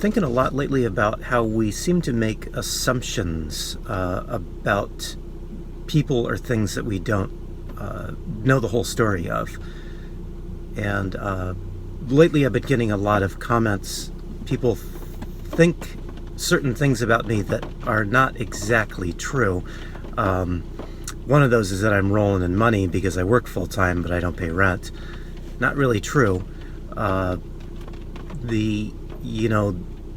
thinking a lot lately about how we seem to make assumptions about people or things that we don't know the whole story of. And lately I've been getting a lot of comments. People think certain things about me that are not exactly true. One of those is that I'm rolling in money because I work full-time but I don't pay rent. Not really true.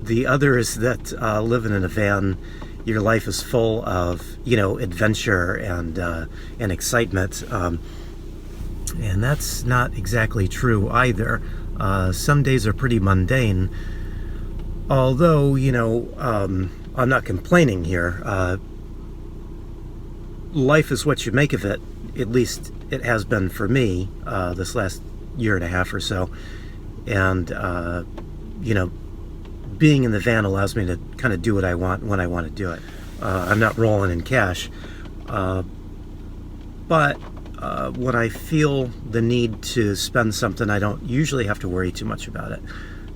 The other is that living in a van, your life is full of, adventure and excitement. And that's not exactly true either. Some days are pretty mundane. Although, I'm not complaining here. Life is what you make of it. At least it has been for me this last year and a half or so. And, being in the van allows me to kind of do what I want when I want to do it. I'm not rolling in cash. But when I feel the need to spend something, I don't usually have to worry too much about it.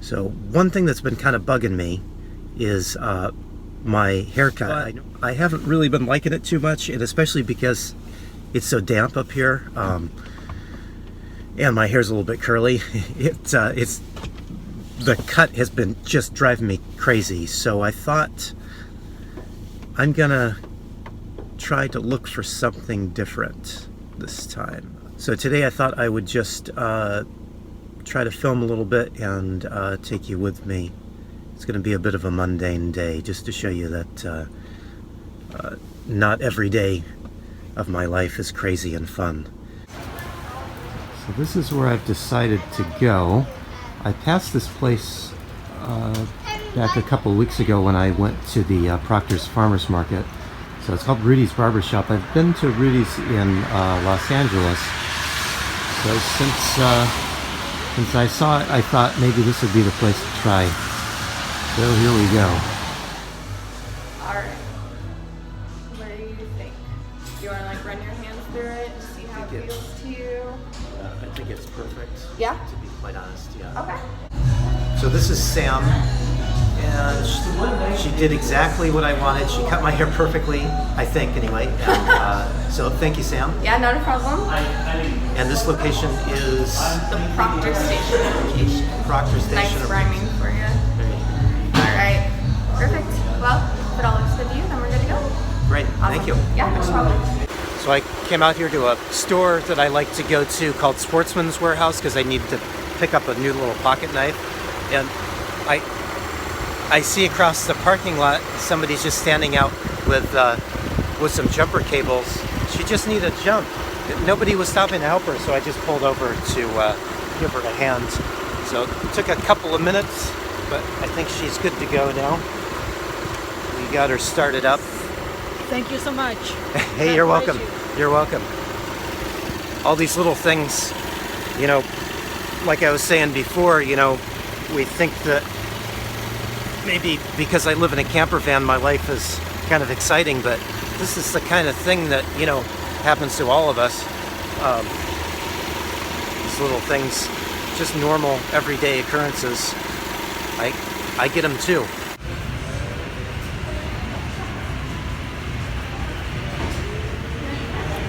So one thing that's been kind of bugging me is my haircut. I haven't really been liking it too much, and especially because it's so damp up here, and my hair's a little bit curly. The cut has been just driving me crazy, so I thought I'm gonna try to look for something different this time. So today I thought I would just try to film a little bit and take you with me. It's going to be a bit of a mundane day, just to show you that not every day of my life is crazy and fun. So this is where I've decided to go. I passed this place back a couple weeks ago when I went to the Proctor's Farmers Market. So it's called Rudy's Barbershop. I've been to Rudy's in Los Angeles. So since I saw it, I thought maybe this would be the place to try. So here we go. Alright. What do you think? Do you want to run your hands through it and see how it feels to you? I think it's perfect. Yeah? To be quite honest, yeah. Okay. So this is Sam, and she did exactly what I wanted. She cut my hair perfectly, I think, anyway. And, so thank you, Sam. Yeah, not a problem. And this location is The Proctor Station location. Proctor Station. Nice rhyming for you. Alright. Perfect. Well, if it all looks good to you, then we're good to go. Great, Awesome. thank you. Yeah, no problem. So I came out here to a store that I like to go to called Sportsman's Warehouse because I need to pick up a new little pocket knife. And I see across the parking lot somebody's just standing out with some jumper cables. She just needed a jump. Nobody was stopping to help her, so I just pulled over to give her a hand. So it took a couple of minutes, but I think she's good to go now. We got her started up. Thank you so much. Hey, you're welcome. You're welcome. All these little things, like I was saying before, we think that maybe because I live in a camper van, my life is kind of exciting, but this is the kind of thing that, happens to all of us. These little things, just normal, everyday occurrences. I get them too.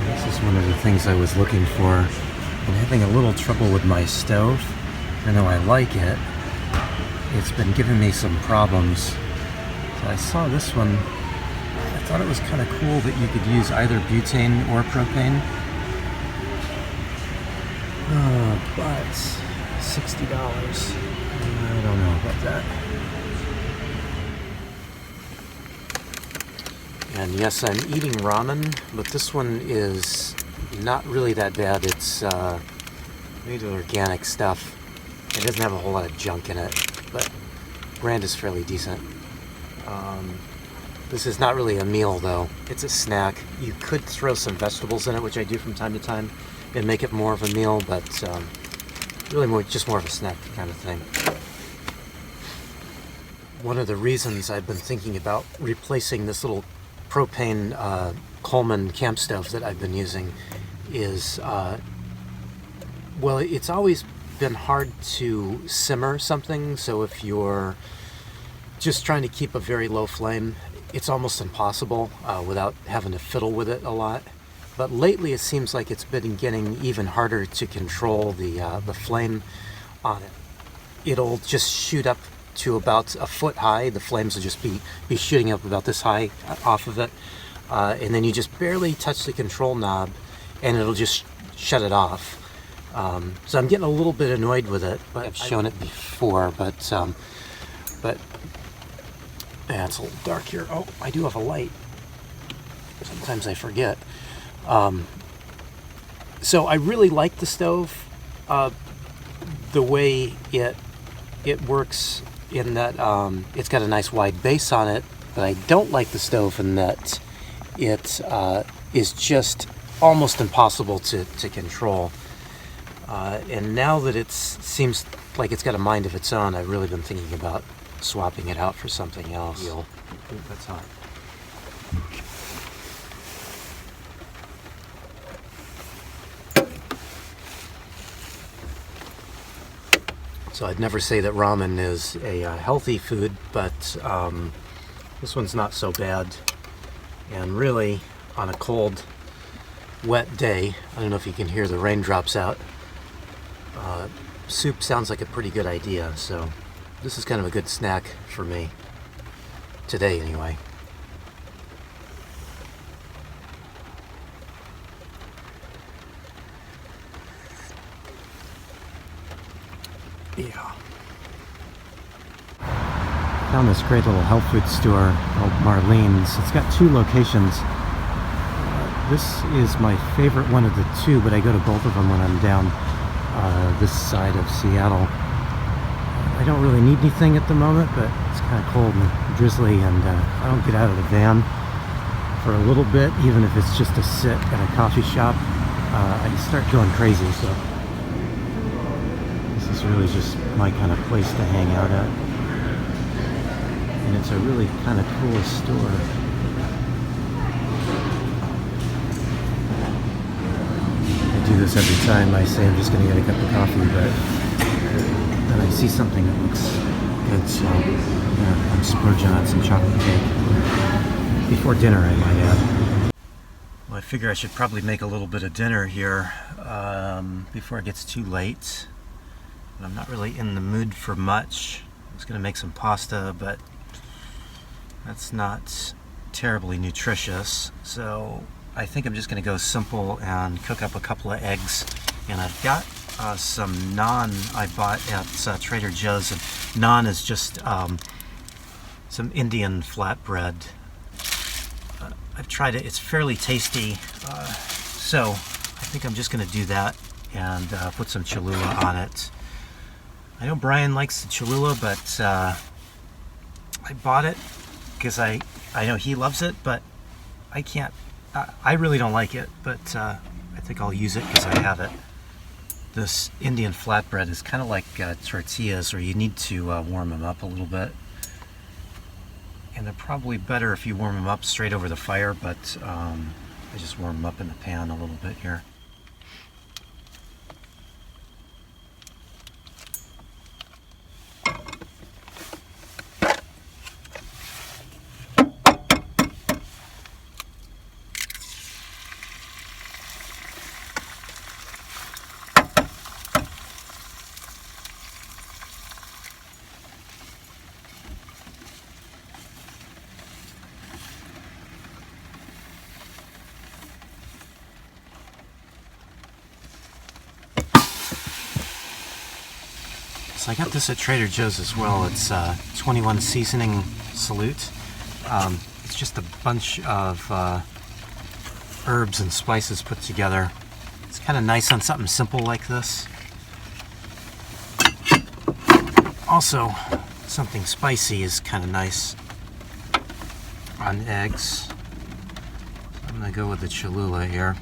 This is one of the things I was looking for. I'm having a little trouble with my stove. I know I like it. It's been giving me some problems. So I saw this one. I thought it was kind of cool that you could use either butane or propane. But $60. I don't know about that. And yes, I'm eating ramen, but this one is not really that bad. It's made with organic stuff. It doesn't have a whole lot of junk in it, but brand is fairly decent. This is not really a meal though, it's a snack. You could throw some vegetables in it, which I do from time to time, and make it more of a meal, but really just more of a snack kind of thing. One of the reasons I've been thinking about replacing this little propane Coleman camp stove that I've been using is, it's always been hard to simmer something. So if you're just trying to keep a very low flame. It's almost impossible without having to fiddle with it a lot. But lately it seems like it's been getting even harder to control the flame on it. It'll just shoot up to about a foot high. The flames will just be shooting up about this high off of it. And then you just barely touch the control knob and it'll just shut it off. So I'm getting a little bit annoyed with it, but I've shown it before, but yeah, it's a little dark here. Oh, I do have a light. Sometimes I forget. So I really like the stove, the way it works in that it's got a nice wide base on it, but I don't like the stove in that it is just almost impossible to control. And now that it seems like it's got a mind of its own, I've really been thinking about swapping it out for something else. Ooh, that's hot. So I'd never say that ramen is a healthy food, but this one's not so bad. And really, on a cold, wet day, I don't know if you can hear the raindrops out, soup sounds like a pretty good idea. So this is kind of a good snack for me, today anyway. Yeah. Found this great little health food store called Marlene's. It's got two locations. This is my favorite one of the two, but I go to both of them when I'm down this side of Seattle. I don't really need anything at the moment, but it's kind of cold and drizzly, and I don't get out of the van for a little bit, even if it's just to sit at a coffee shop. I start going crazy, so this is really just my kind of place to hang out at. And it's a really kind of cool store. I do this every time I say I'm just going to get a cup of coffee, but then I see something that looks good, so yeah, I'm splurging on some chocolate cake. Before dinner, I might add. Well, I figure I should probably make a little bit of dinner here before it gets too late. But I'm not really in the mood for much. I was going to make some pasta, but that's not terribly nutritious. So I think I'm just going to go simple and cook up a couple of eggs. And I've got some naan I bought at Trader Joe's. And naan is just some Indian flatbread. I've tried it. It's fairly tasty. So I think I'm just going to do that and put some Cholula on it. I know Brian likes the Cholula, but I bought it because I know he loves it, but I can't. I really don't like it, but I think I'll use it because I have it. This Indian flatbread is kind of like tortillas, or you need to warm them up a little bit. And they're probably better if you warm them up straight over the fire, but I just warm them up in the pan a little bit here. So I got this at Trader Joe's as well. It's 21 Seasoning Salute. It's just a bunch of herbs and spices put together. It's kind of nice on something simple like this. Also, something spicy is kind of nice on eggs. I'm going to go with the Cholula here.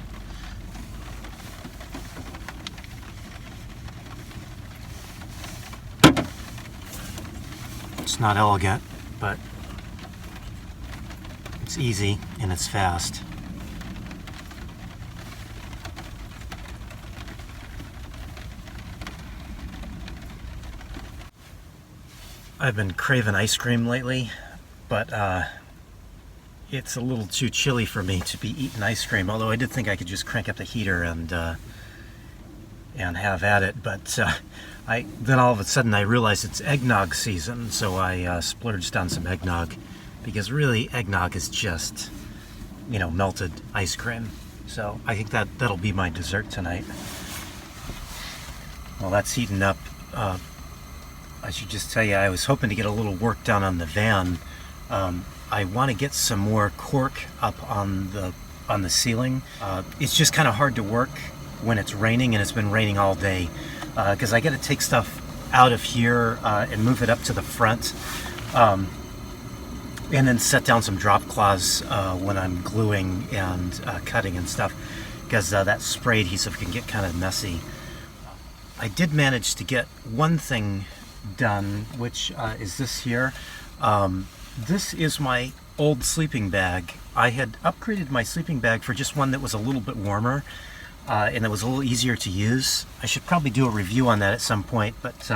It's not elegant, but it's easy and it's fast. I've been craving ice cream lately, but it's a little too chilly for me to be eating ice cream, although I did think I could just crank up the heater and have at it, but then all of a sudden I realized it's eggnog season, so I splurged on some eggnog, because really eggnog is just, melted ice cream. So I think that'll be my dessert tonight. Well, that's heating up. I should just tell you, I was hoping to get a little work done on the van. I want to get some more cork up on the ceiling. It's just kind of hard to work when it's raining, and it's been raining all day, because I got to take stuff out of here and move it up to the front, and then set down some drop cloths when I'm gluing and cutting and stuff, because that spray adhesive can get kind of messy. I did manage to get one thing done, which is this here. This is my old sleeping bag. I had upgraded my sleeping bag for just one that was a little bit warmer, and it was a little easier to use. I should probably do a review on that at some point, but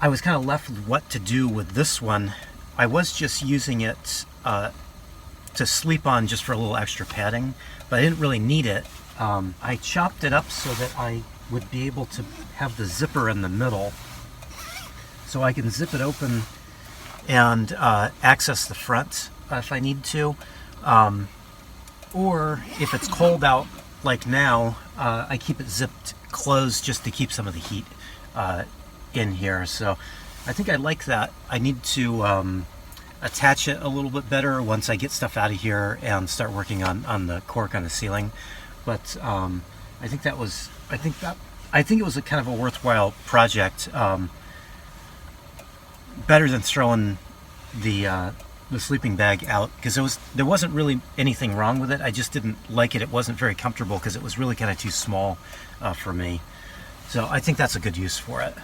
I was kind of left with what to do with this one. I was just using it to sleep on just for a little extra padding, but I didn't really need it. I chopped it up so that I would be able to have the zipper in the middle, so I can zip it open and access the front if I need to. Or if it's cold out like now, I keep it zipped closed just to keep some of the heat in here. So I think I like that. I need to attach it a little bit better once I get stuff out of here and start working on the cork on the ceiling. But I think it was a kind of a worthwhile project. Better than throwing the sleeping bag out, because there wasn't really anything wrong with it. I just didn't like it. It wasn't very comfortable because it was really kind of too small for me. So I think that's a good use for it.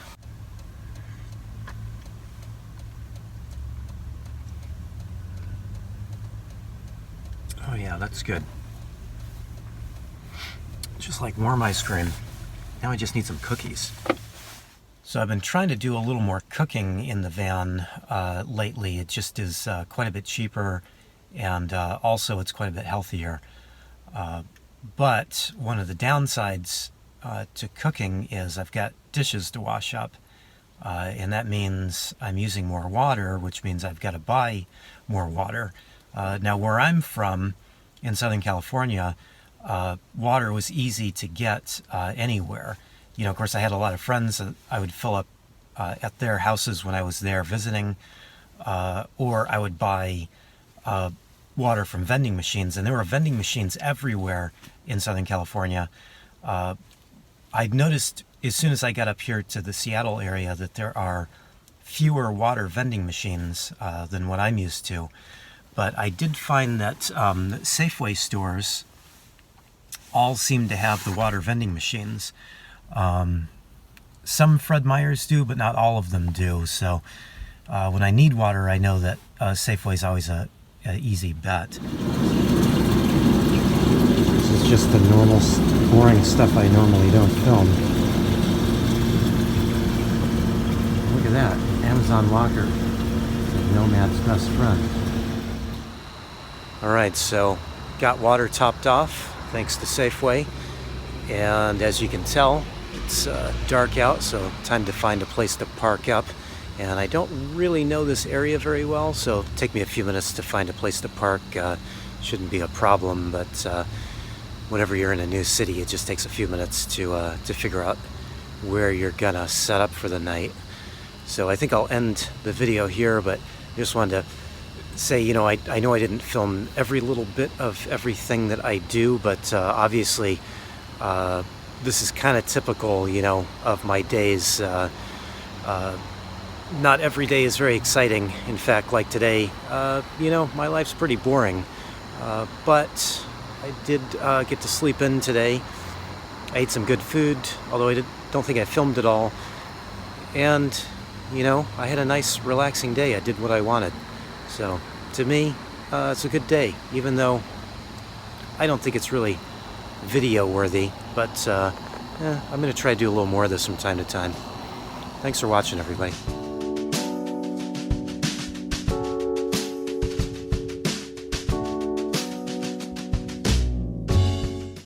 Oh yeah, that's good. Just like warm ice cream. Now I just need some cookies. So I've been trying to do a little more cooking in the van lately. It just is quite a bit cheaper, and also it's quite a bit healthier. But one of the downsides to cooking is I've got dishes to wash up, and that means I'm using more water, which means I've got to buy more water. Now where I'm from, in Southern California, water was easy to get anywhere. Of course, I had a lot of friends that I would fill up at their houses when I was there visiting, or I would buy water from vending machines, and there were vending machines everywhere in Southern California. I'd noticed as soon as I got up here to the Seattle area that there are fewer water vending machines than what I'm used to. But I did find that Safeway stores all seem to have the water vending machines. Some Fred Meyers do, but not all of them do. So when I need water, I know that Safeway is always an easy bet. This is just the normal, boring stuff I normally don't film. Look at that, Amazon locker. Nomad's best friend. All right, so got water topped off, thanks to Safeway. And as you can tell, it's dark out, so time to find a place to park up. And I don't really know this area very well, so it'll take me a few minutes to find a place to park. Shouldn't be a problem, but whenever you're in a new city, it just takes a few minutes to figure out where you're gonna set up for the night. So I think I'll end the video here, but I just wanted to say, I know I didn't film every little bit of everything that I do, but obviously this is kind of typical, of my days. Not every day is very exciting. In fact, like today, my life's pretty boring. But I did get to sleep in today. I ate some good food, although I don't think I filmed it all. And, I had a nice, relaxing day. I did what I wanted. So, to me, it's a good day, even though I don't think it's really video worthy, but I'm going to try to do a little more of this from time to time. Thanks for watching, everybody.